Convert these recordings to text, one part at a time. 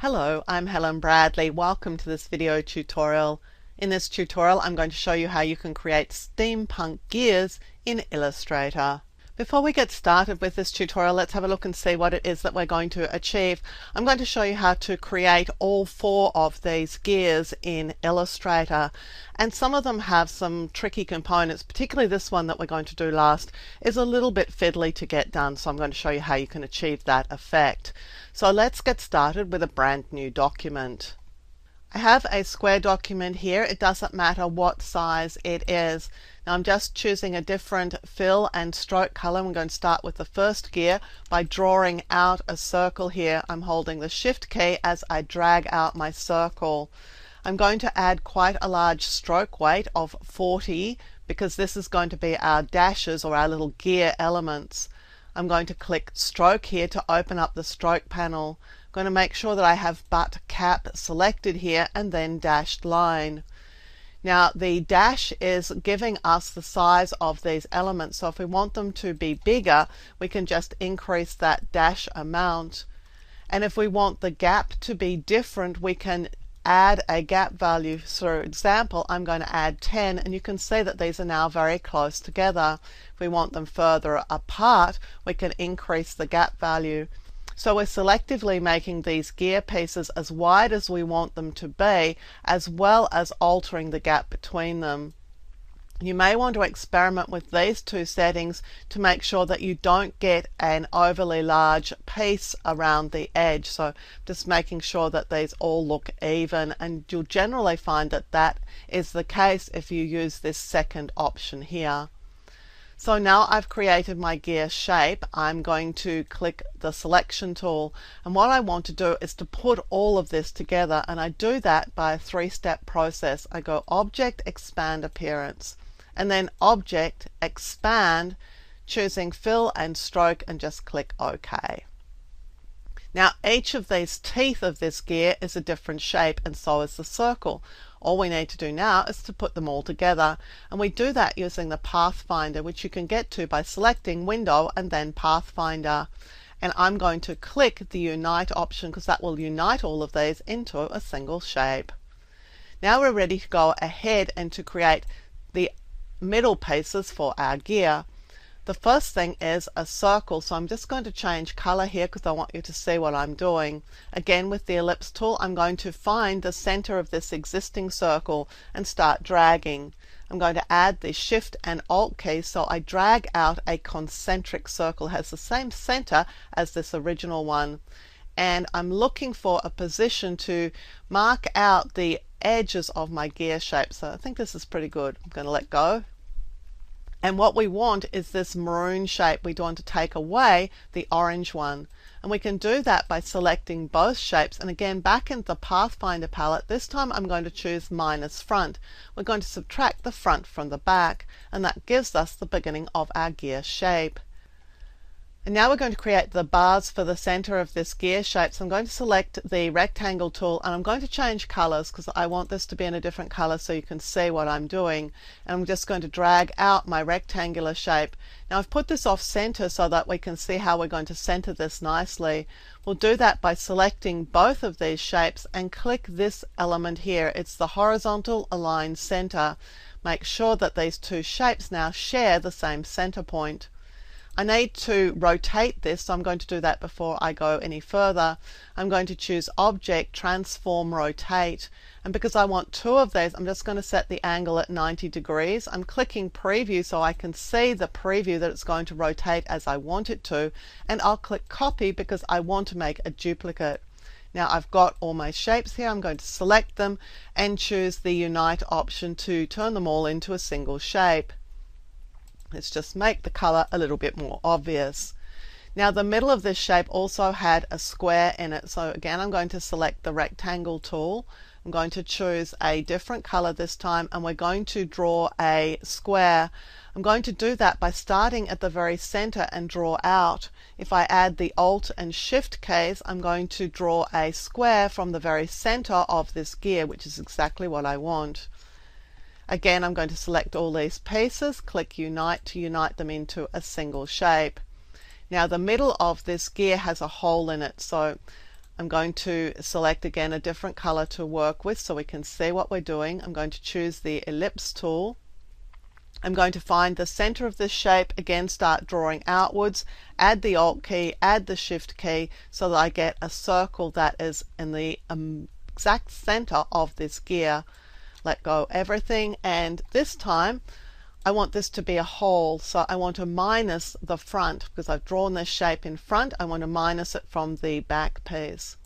Hello, I'm Helen Bradley. Welcome to this video tutorial. In this tutorial I'm going to show you how you can create steampunk gears in Illustrator. Before we get started with this tutorial, let's have a look and see what it is that we're going to achieve. I'm going to show you how to create all 4 of these gears in Illustrator, and some of them have some tricky components. Particularly this one that we're going to do last is a little bit fiddly to get done, so I'm going to show you how you can achieve that effect. So let's get started with a brand new document. I have a square document here. It doesn't matter what size it is. Now I'm just choosing a different fill and stroke color. I'm going to start with the first gear by drawing out a circle here. I'm holding the Shift key as I drag out my circle. I'm going to add quite a large stroke weight of 40 because this is going to be our dashes or our little gear elements. I'm going to click stroke here to open up the stroke panel. I'm going to make sure that I have butt cap selected here and then dashed line. Now the dash is giving us the size of these elements, so if we want them to be bigger we can just increase that dash amount, and if we want the gap to be different we can add a gap value. For example, I'm going to add 10, and you can see that these are now very close together. If we want them further apart we can increase the gap value. So we're selectively making these gear pieces as wide as we want them to be, as well as altering the gap between them. You may want to experiment with these 2 settings to make sure that you don't get an overly large piece around the edge. So just making sure that these all look even, and you'll generally find that that is the case if you use this second option here. So now I've created my gear shape. I'm going to click the selection tool, and what I want to do is to put all of this together, and I do that by a 3-step process. I go Object, Expand Appearance, and then Object, Expand, choosing Fill and Stroke, and just click OK. Now each of these teeth of this gear is a different shape, and so is the circle. All we need to do now is to put them all together, and we do that using the Pathfinder, which you can get to by selecting Window and then Pathfinder. And I'm going to click the Unite option because that will unite all of these into a single shape. Now we're ready to go ahead and to create the middle pieces for our gear. The first thing is a circle, so I'm just going to change color here because I want you to see what I'm doing. Again, with the ellipse tool I'm going to find the center of this existing circle and start dragging. I'm going to add the Shift and Alt key, so I drag out a concentric circle. It has the same center as this original one, and I'm looking for a position to mark out the edges of my gear shape. So I think this is pretty good. I'm going to let go. And what we want is this maroon shape. We want to take away the orange one, and we can do that by selecting both shapes. And again, back in the Pathfinder palette, this time I'm going to choose minus front. We're going to subtract the front from the back, and that gives us the beginning of our gear shape. And now we're going to create the bars for the center of this gear shape. So I'm going to select the rectangle tool, and I'm going to change colors because I want this to be in a different color so you can see what I'm doing. And I'm just going to drag out my rectangular shape. Now I've put this off center so that we can see how we're going to center this nicely. We'll do that by selecting both of these shapes and click this element here. It's the horizontal align center. Make sure that these 2 shapes now share the same center point. I need to rotate this, so I'm going to do that before I go any further. I'm going to choose Object, Transform, Rotate, and because I want 2 of these I'm just going to set the angle at 90 degrees. I'm clicking Preview so I can see the preview that it's going to rotate as I want it to, and I'll click Copy because I want to make a duplicate. Now I've got all my shapes here. I'm going to select them and choose the Unite option to turn them all into a single shape. Let's just make the color a little bit more obvious. Now the middle of this shape also had a square in it, so again I'm going to select the rectangle tool. I'm going to choose a different color this time, and we're going to draw a square. I'm going to do that by starting at the very center and draw out. If I add the Alt and Shift keys, I'm going to draw a square from the very center of this gear, which is exactly what I want. Again, I'm going to select all these pieces, click Unite to unite them into a single shape. Now the middle of this gear has a hole in it, so I'm going to select again a different color to work with so we can see what we're doing. I'm going to choose the ellipse tool. I'm going to find the center of this shape, again start drawing outwards, add the Alt key, add the Shift key so that I get a circle that is in the exact center of this gear. Let go everything, and this time I want this to be a hole, so I want to minus the front because I've drawn this shape in front. I want to minus it from the back piece.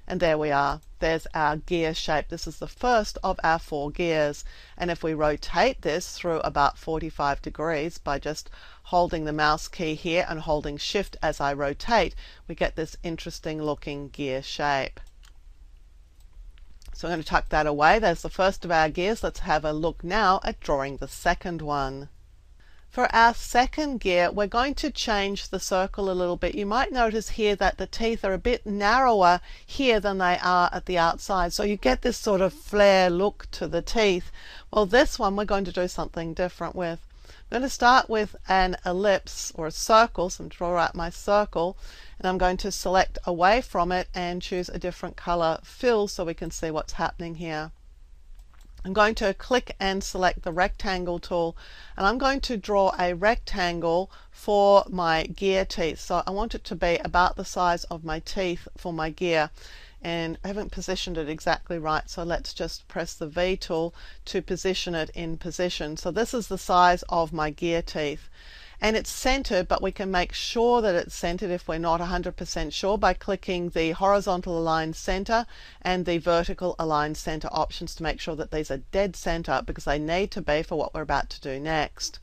And there we are. There's our gear shape. This is the first of our 4 gears. And if we rotate this through about 45 degrees by just holding the mouse key here and holding Shift as I rotate, we get this interesting looking gear shape. So I'm going to tuck that away. There's the first of our gears. Let's have a look now at drawing the second one. For our second gear, we're going to change the circle a little bit. You might notice here that the teeth are a bit narrower here than they are at the outside. So you get this sort of flare look to the teeth. Well, this one we're going to do something different with. I'm going to start with an ellipse or a circle, so I'm draw out my circle, and I'm going to select away from it and choose a different color fill so we can see what's happening here. I'm going to click and select the rectangle tool, and I'm going to draw a rectangle for my gear teeth. So I want it to be about the size of my teeth for my gear, and I haven't positioned it exactly right, so let's just press the V tool to position it in position. So this is the size of my gear teeth. And it's centered, but we can make sure that it's centered if we're not 100% sure by clicking the horizontal align center and the vertical align center options to make sure that these are dead center, because they need to be for what we're about to do next.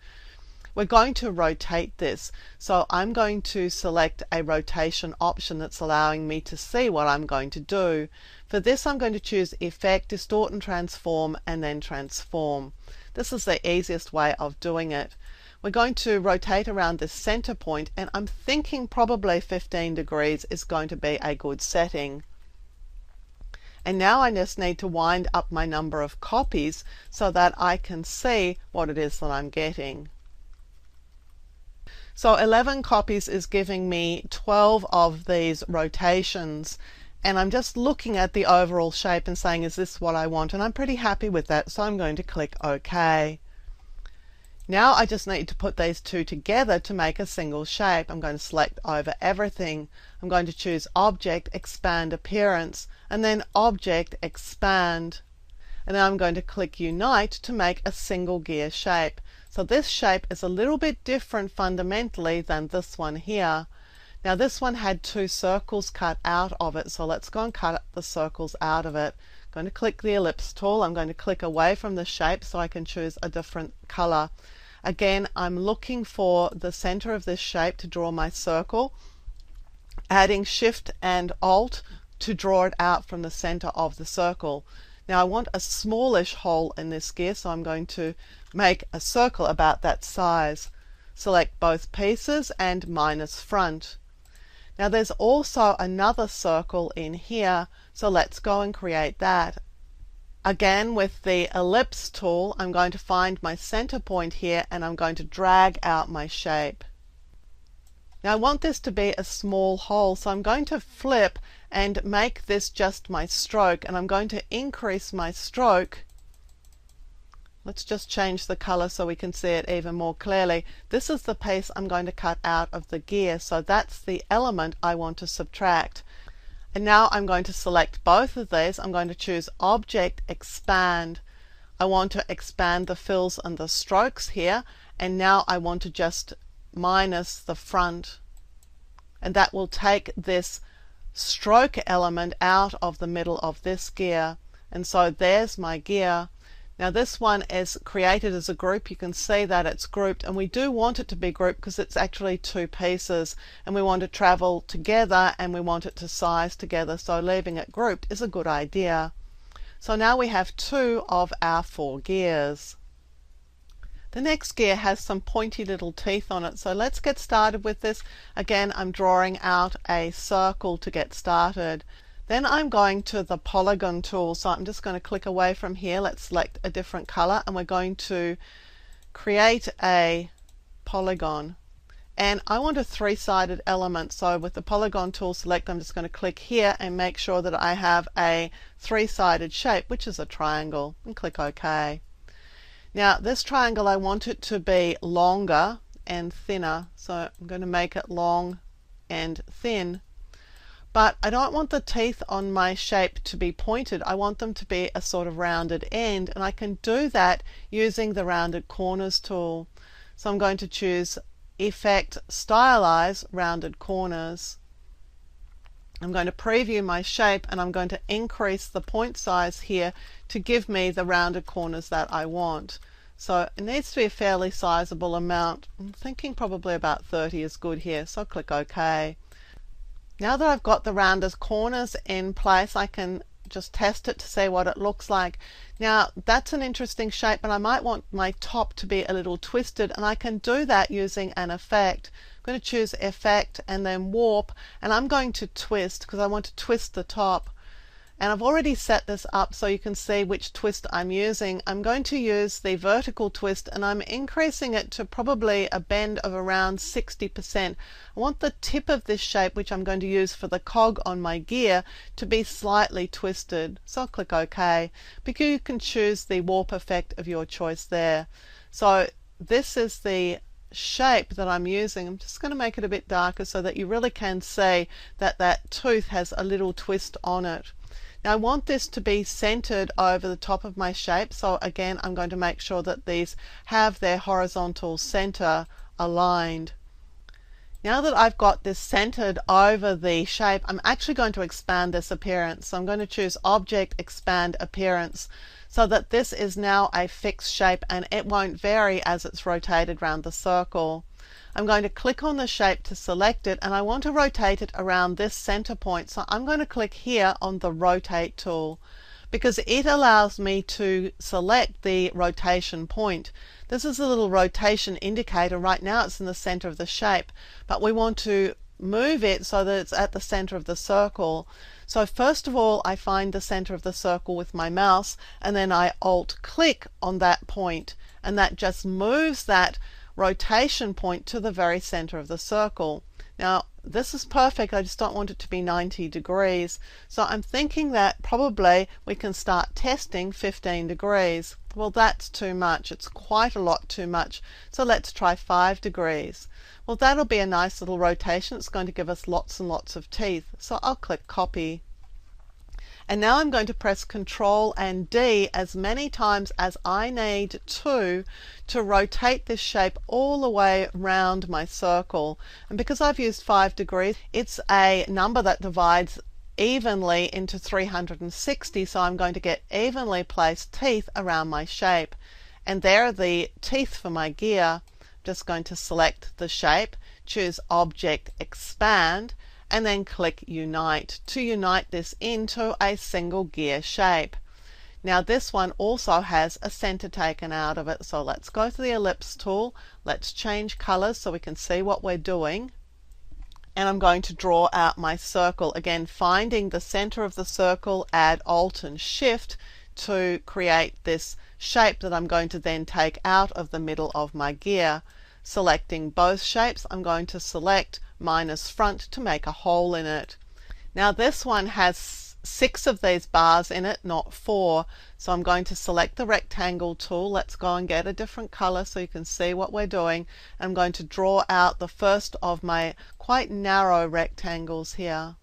We're going to rotate this, so I'm going to select a rotation option that's allowing me to see what I'm going to do. For this I'm going to choose Effect, Distort and Transform, and then Transform. This is the easiest way of doing it. We're going to rotate around this center point, and I'm thinking probably 15 degrees is going to be a good setting. And now I just need to wind up my number of copies so that I can see what it is that I'm getting. So 11 copies is giving me 12 of these rotations, and I'm just looking at the overall shape and saying, is this what I want? And I'm pretty happy with that, so I'm going to click OK. Now I just need to put these two together to make a single shape. I'm going to select over everything. I'm going to choose Object, Expand Appearance, and then Object, Expand. And then I'm going to click Unite to make a single gear shape. So this shape is a little bit different fundamentally than this one here. Now this one had 2 circles cut out of it, so let's go and cut the circles out of it. I'm going to click the ellipse tool. I'm going to click away from the shape so I can choose a different color. Again, I'm looking for the center of this shape to draw my circle, adding Shift and Alt to draw it out from the center of the circle. Now I want a smallish hole in this gear, so I'm going to make a circle about that size. Select both pieces and minus front. Now there's also another circle in here, so let's go and create that. Again, with the ellipse tool, I'm going to find my center point here and I'm going to drag out my shape. Now I want this to be a small hole, so I'm going to flip and make this just my stroke, and I'm going to increase my stroke. Let's just change the color so we can see it even more clearly. This is the piece I'm going to cut out of the gear, so that's the element I want to subtract. And now I'm going to select both of these. I'm going to choose Object, Expand. I want to expand the fills and the strokes here, and now I want to just minus the front, and that will take this stroke element out of the middle of this gear. And so there's my gear. Now this one is created as a group. You can see that it's grouped, and we do want it to be grouped because it's actually 2 pieces, and we want to travel together and we want it to size together, so leaving it grouped is a good idea. So now we have 2 of our 4 gears. The next gear has some pointy little teeth on it, so let's get started with this. Again, I'm drawing out a circle to get started. Then I'm going to the polygon tool, so I'm just going to click away from here. Let's select a different color, and we're going to create a polygon. and I want a three-sided element. So with the polygon tool select, I'm just going to click here and make sure that I have a three-sided shape, which is a triangle, and click OK. Now this triangle, I want it to be longer and thinner, so I'm going to make it long and thin. But I don't want the teeth on my shape to be pointed. I want them to be a sort of rounded end, and I can do that using the rounded corners tool. So I'm going to choose Effect, Stylize, Rounded Corners. I'm going to preview my shape, and I'm going to increase the point size here to give me the rounded corners that I want. So it needs to be a fairly sizable amount. I'm thinking probably about 30 is good here, so I'll click OK. Now that I've got the rounded corners in place, I can just test it to see what it looks like. Now that's an interesting shape, but I might want my top to be a little twisted, and I can do that using an effect. I'm going to choose Effect and then Warp, and I'm going to twist because I want to twist the top. And I've already set this up so you can see which twist I'm using. I'm going to use the vertical twist, and I'm increasing it to probably a bend of around 60%. I want the tip of this shape, which I'm going to use for the cog on my gear, to be slightly twisted. So I'll click OK, because you can choose the warp effect of your choice there. So this is the shape that I'm using. I'm just going to make it a bit darker so that you really can see that that tooth has a little twist on it. Now I want this to be centered over the top of my shape, so again I'm going to make sure that these have their horizontal center aligned. Now that I've got this centered over the shape, I'm actually going to expand this appearance. So I'm going to choose Object, Expand Appearance, so that this is now a fixed shape and it won't vary as it's rotated around the circle. I'm going to click on the shape to select it, and I want to rotate it around this center point. So I'm going to click here on the Rotate tool, because it allows me to select the rotation point. This is a little rotation indicator. Right now it's in the center of the shape, but we want to move it so that it's at the center of the circle. So first of all, I find the center of the circle with my mouse, and then I Alt click on that point, and that just moves that rotation point to the very center of the circle. Now this is perfect, I just don't want it to be 90 degrees. So I'm thinking that probably we can start testing 15 degrees. Well, that's too much, it's quite a lot too much. So let's try 5 degrees. Well, that'll be a nice little rotation. It's going to give us lots and lots of teeth. So I'll click Copy. And now I'm going to press Control and D as many times as I need to rotate this shape all the way around my circle. And because I've used 5 degrees, it's a number that divides evenly into 360, so I'm going to get evenly placed teeth around my shape. And there are the teeth for my gear. I'm just going to select the shape, choose Object, Expand, and then click Unite to unite this into a single gear shape. Now this one also has a center taken out of it, so let's go to the Ellipse tool, let's change colors so we can see what we're doing, and I'm going to draw out my circle. Again, finding the center of the circle, add Alt and Shift to create this shape that I'm going to then take out of the middle of my gear. Selecting both shapes, I'm going to select minus front to make a hole in it. Now this one has 6 of these bars in it, not 4. So I'm going to select the rectangle tool. Let's go and get a different color so you can see what we're doing. I'm going to draw out the first of my quite narrow rectangles here.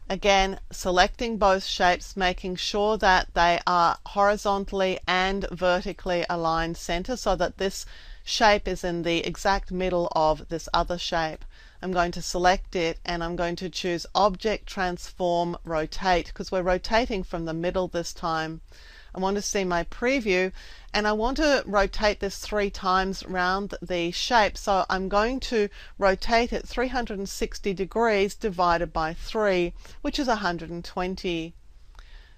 Again, selecting both shapes, making sure that they are horizontally and vertically aligned center so that this shape is in the exact middle of this other shape. I'm going to select it, and I'm going to choose Object, Transform, Rotate, because we're rotating from the middle this time. I want to see my preview, and I want to rotate this 3 times around the shape, so I'm going to rotate it 360 degrees divided by 3, which is 120.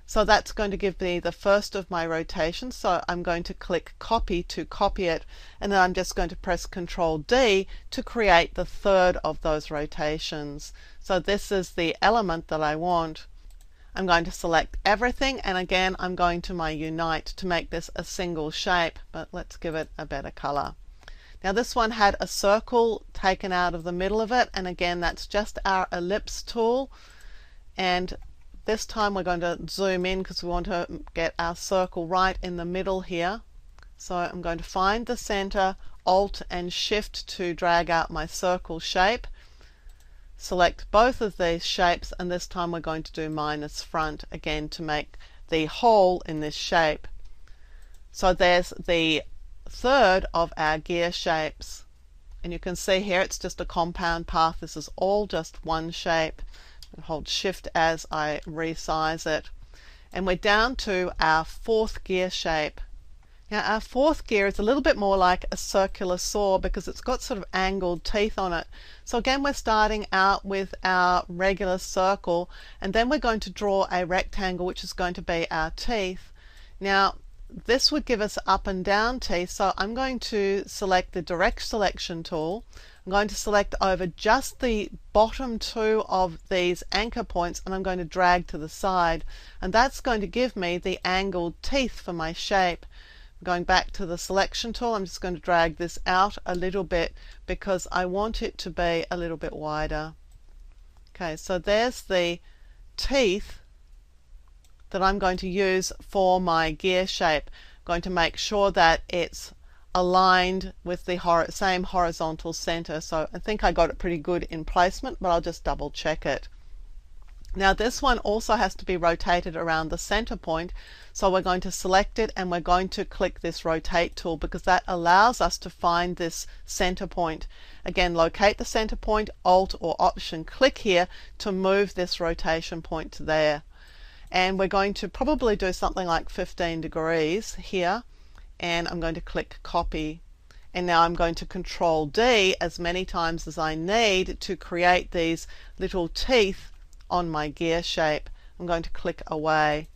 So that's going to give me the first of my rotations. So I'm going to click Copy to copy it, and then I'm just going to press Control D to create the third of those rotations. So this is the element that I want. I'm going to select everything, and again I'm going to my Unite to make this a single shape, but let's give it a better color. Now this one had a circle taken out of the middle of it, and again that's just our ellipse tool, and this time we're going to zoom in because we want to get our circle right in the middle here. So I'm going to find the center, Alt and Shift to drag out my circle shape, select both of these shapes, and this time we're going to do minus front again to make the hole in this shape. So there's the third of our gear shapes, and you can see here it's just a compound path. This is all just one shape. Hold Shift as I resize it, and we're down to our fourth gear shape. Now our fourth gear is a little bit more like a circular saw because it's got sort of angled teeth on it. So again we're starting out with our regular circle, and then we're going to draw a rectangle which is going to be our teeth. Now this would give us up and down teeth, so I'm going to select the direct selection tool. I'm going to select over just the bottom two of these anchor points, and I'm going to drag to the side, and that's going to give me the angled teeth for my shape. Going back to the selection tool, I'm just going to drag this out a little bit because I want it to be a little bit wider. Okay, so there's the teeth that I'm going to use for my gear shape. I'm going to make sure that it's aligned with the same horizontal center. So I think I got it pretty good in placement, but I'll just double check it. Now this one also has to be rotated around the center point, so we're going to select it and we're going to click this rotate tool because that allows us to find this center point. Again, locate the center point, Alt or Option click here to move this rotation point to there. And we're going to probably do something like 15 degrees here, and I'm going to click copy, and now I'm going to Control D as many times as I need to create these little teeth on my gear shape. I'm going to click away.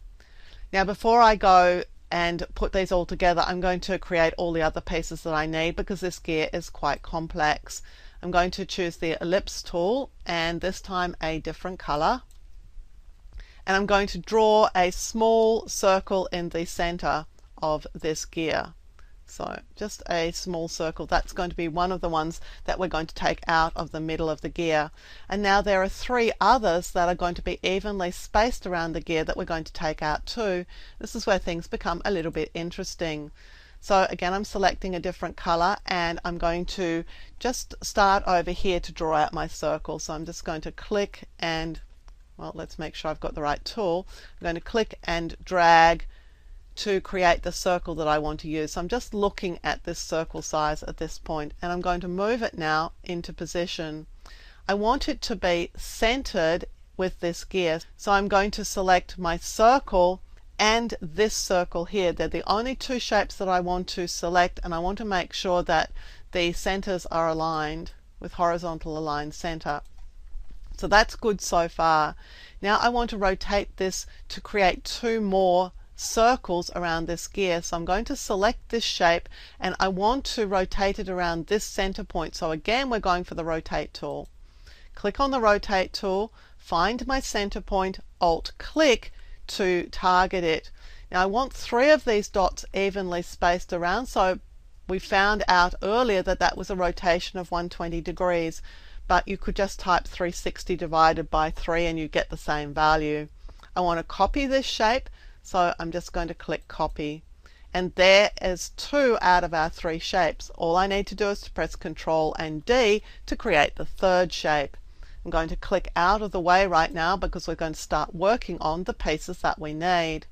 Now before I go and put these all together, I'm going to create all the other pieces that I need because this gear is quite complex. I'm going to choose the ellipse tool, and this time a different color, and I'm going to draw a small circle in the center of this gear. So just a small circle. That's going to be one of the ones that we're going to take out of the middle of the gear. And now there are three others that are going to be evenly spaced around the gear that we're going to take out too. This is where things become a little bit interesting. So again, I'm selecting a different color, and I'm going to just start over here to draw out my circle. So I'm just going to click and, well, let's make sure I've got the right tool. I'm going to click and drag to create the circle that I want to use. So I'm just looking at this circle size at this point, and I'm going to move it now into position. I want it to be centered with this gear, so I'm going to select my circle and this circle here. They're the only two shapes that I want to select, and I want to make sure that the centers are aligned with horizontal aligned center. So that's good so far. Now I want to rotate this to create two more circles around this gear. So I'm going to select this shape, and I want to rotate it around this center point. So again, we're going for the rotate tool. Click on the rotate tool, find my center point, Alt click to target it. Now I want three of these dots evenly spaced around, so we found out earlier that that was a rotation of 120 degrees, but you could just type 360 divided by 3 and you get the same value. I want to copy this shape, so I'm just going to click copy, and there is two out of our three shapes. All I need to do is to press Control and D to create the third shape. I'm going to click out of the way right now because we're going to start working on the pieces that we need.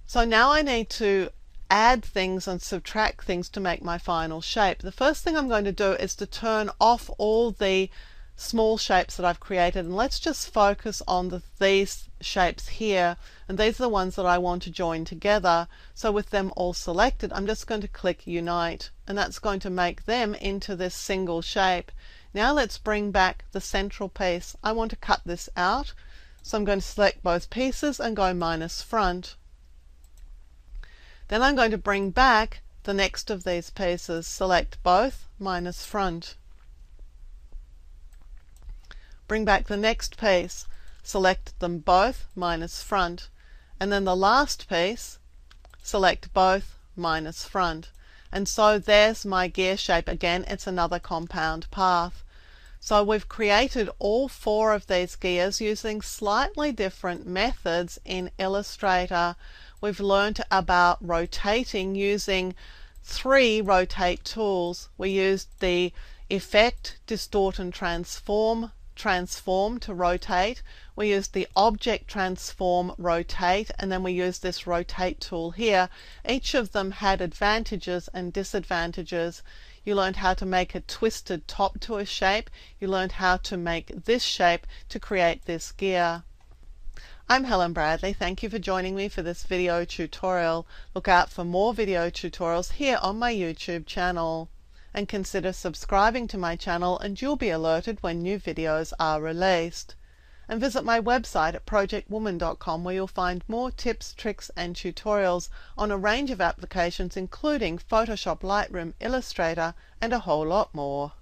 So now I need to add things and subtract things to make my final shape. The first thing I'm going to do is to turn off all the small shapes that I've created, and let's just focus on these shapes here, and these are the ones that I want to join together. So with them all selected, I'm just going to click Unite, and that's going to make them into this single shape. Now let's bring back the central piece. I want to cut this out, so I'm going to select both pieces and go minus front. Then I'm going to bring back the next of these pieces, select both, minus front. Bring back the next piece, select them both, minus front, and then the last piece, select both, minus front. And so there's my gear shape. Again, it's another compound path. So we've created all 4 of these gears using slightly different methods in Illustrator. We've learned about rotating using 3 rotate tools. We used the Effect, Distort and Transform to rotate. We used the Object Transform Rotate, and then we used this Rotate tool here. Each of them had advantages and disadvantages. You learned how to make a twisted top to a shape. You learned how to make this shape to create this gear. I'm Helen Bradley. Thank you for joining me for this video tutorial. Look out for more video tutorials here on my YouTube channel. And consider subscribing to my channel and you'll be alerted when new videos are released. And visit my website at projectwoman.com where you'll find more tips, tricks and tutorials on a range of applications including Photoshop, Lightroom, Illustrator and a whole lot more.